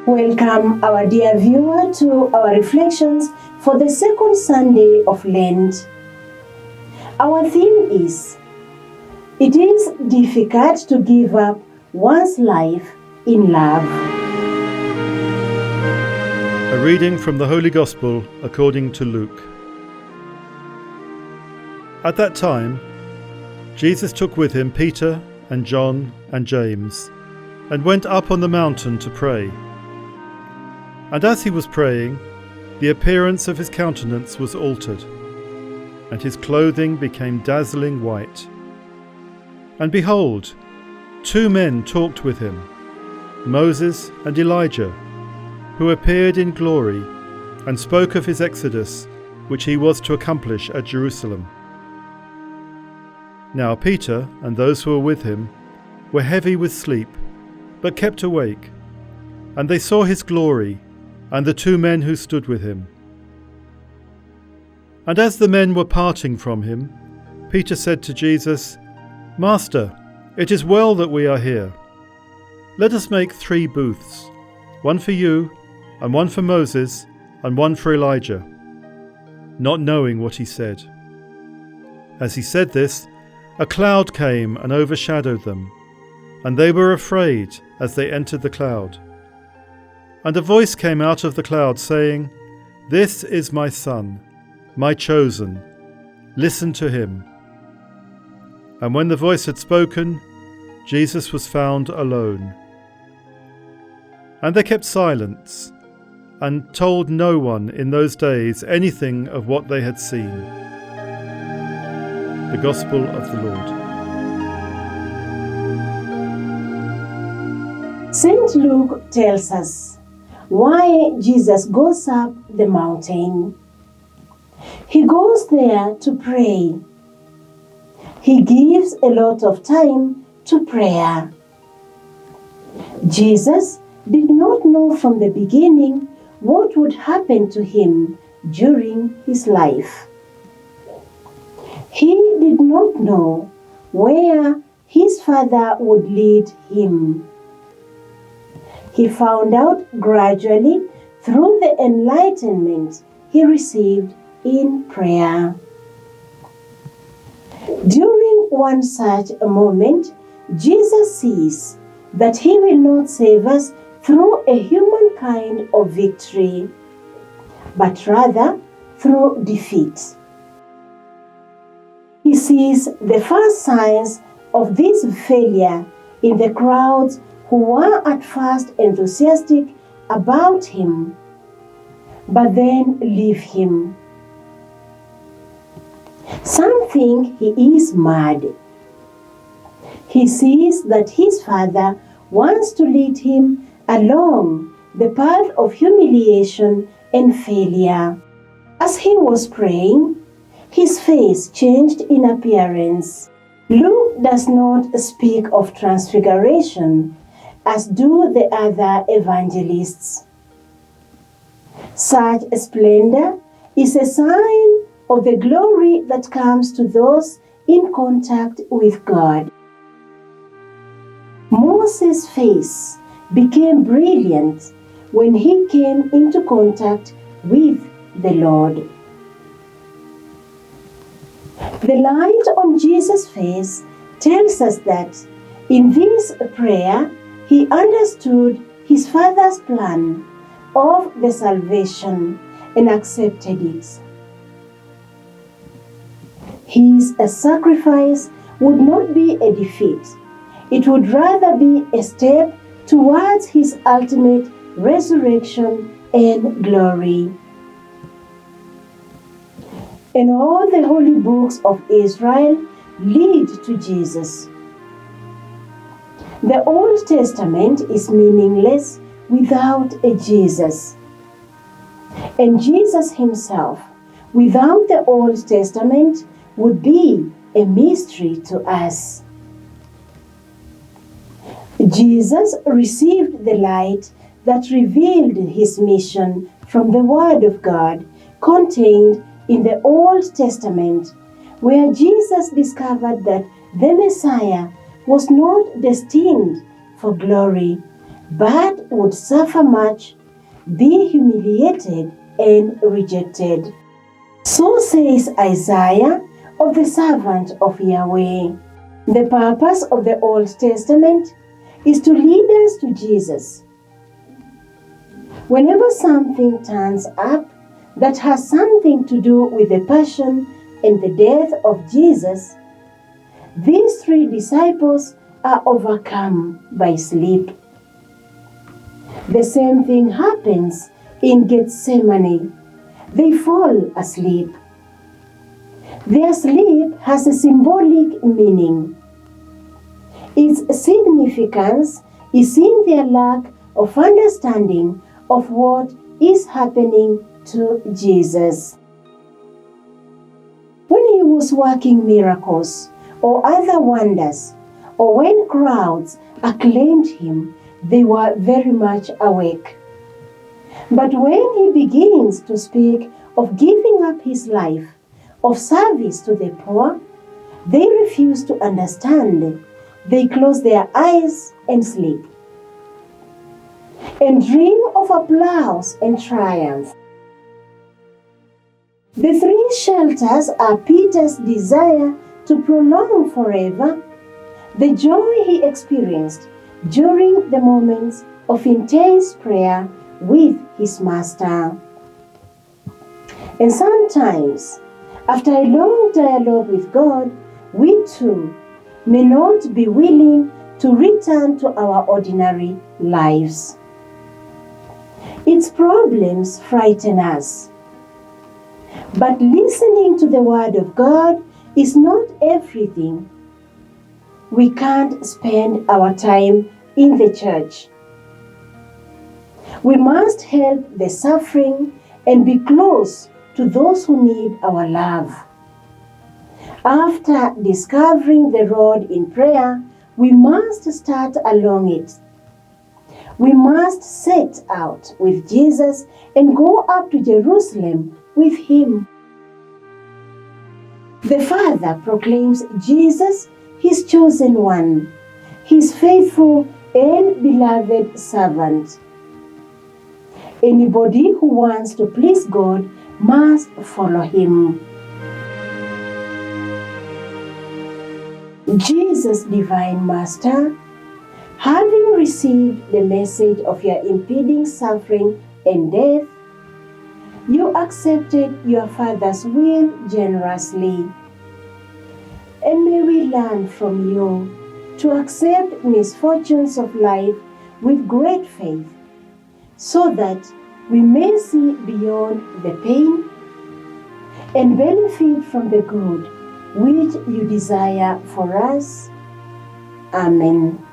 Welcome, our dear viewer, to our reflections for the second Sunday of Lent. Our theme is, it is difficult to give up one's life in love. A reading from the Holy Gospel according to Luke. At that time, Jesus took with him Peter and John and James, and went up on the mountain to pray. And as he was praying, the appearance of his countenance was altered, and his clothing became dazzling white. And behold, two men talked with him, Moses and Elijah, who appeared in glory and spoke of his exodus, which he was to accomplish at Jerusalem. Now Peter and those who were with him were heavy with sleep, but kept awake, and they saw his glory and the two men who stood with him. And as the men were parting from him, Peter said to Jesus, "Master, it is well that we are here. Let us make 3 booths, one for you, and one for Moses, and one for Elijah," not knowing what he said. As he said this, a cloud came and overshadowed them, and they were afraid as they entered the cloud. And a voice came out of the cloud saying, "This is my Son, my chosen. Listen to him." And when the voice had spoken, Jesus was found alone. And they kept silence, and told no one in those days anything of what they had seen. The Gospel of the Lord. St. Luke tells us why Jesus goes up the mountain. He goes there to pray. He gives a lot of time to prayer. Jesus did not know from the beginning what would happen to him during his life. He did not know where his Father would lead him. He found out gradually through the enlightenment he received in prayer. During one such a moment, Jesus sees that he will not save us through a human kind of victory, but rather through defeat. He sees the first signs of this failure in the crowds who were at first enthusiastic about him, but then leave him. Some think he is mad. He sees that his Father wants to lead him along the path of humiliation and failure. As he was praying, his face changed in appearance. Luke does not speak of transfiguration, as do the other evangelists. Such splendour is a sign of the glory that comes to those in contact with God. Moses' face became brilliant when he came into contact with the Lord. The light on Jesus' face tells us that in this prayer he understood his Father's plan of the salvation and accepted it. His sacrifice would not be a defeat. It would rather be a step towards his ultimate resurrection and glory. And all the holy books of Israel lead to Jesus. The Old Testament is meaningless without a Jesus. And Jesus himself, without the Old Testament, would be a mystery to us. Jesus received the light that revealed his mission from the Word of God contained in the Old Testament, where Jesus discovered that the Messiah was not destined for glory, but would suffer much, be humiliated and rejected. So says Isaiah of the servant of Yahweh. The purpose of the Old Testament is to lead us to Jesus. Whenever something turns up that has something to do with the passion and the death of Jesus, these three disciples are overcome by sleep. The same thing happens in Gethsemane. They fall asleep. Their sleep has a symbolic meaning. Its significance is in their lack of understanding of what is happening to Jesus. When he was working miracles or other wonders, or when crowds acclaimed him, they were very much awake. But when he begins to speak of giving up his life, of service to the poor, they refuse to understand. They close their eyes and sleep, and dream of applause and triumph. The three shelters are Peter's desire to prolong forever the joy he experienced during the moments of intense prayer with his Master. And sometimes, after a long dialogue with God, we too may not be willing to return to our ordinary lives. Its problems frighten us. But listening to the Word of God is not everything. We can't spend our time in the church. We must help the suffering and be close to those who need our love. After discovering the road in prayer, we must start along it. We must set out with Jesus and go up to Jerusalem with him. The Father proclaims Jesus his chosen one, his faithful and beloved servant. Anybody who wants to please God must follow him. Jesus, Divine Master, having received the message of your impending suffering and death, you accepted your Father's will generously. And may we learn from you to accept misfortunes of life with great faith, so that we may see beyond the pain and benefit from the good which you desire for us. Amen.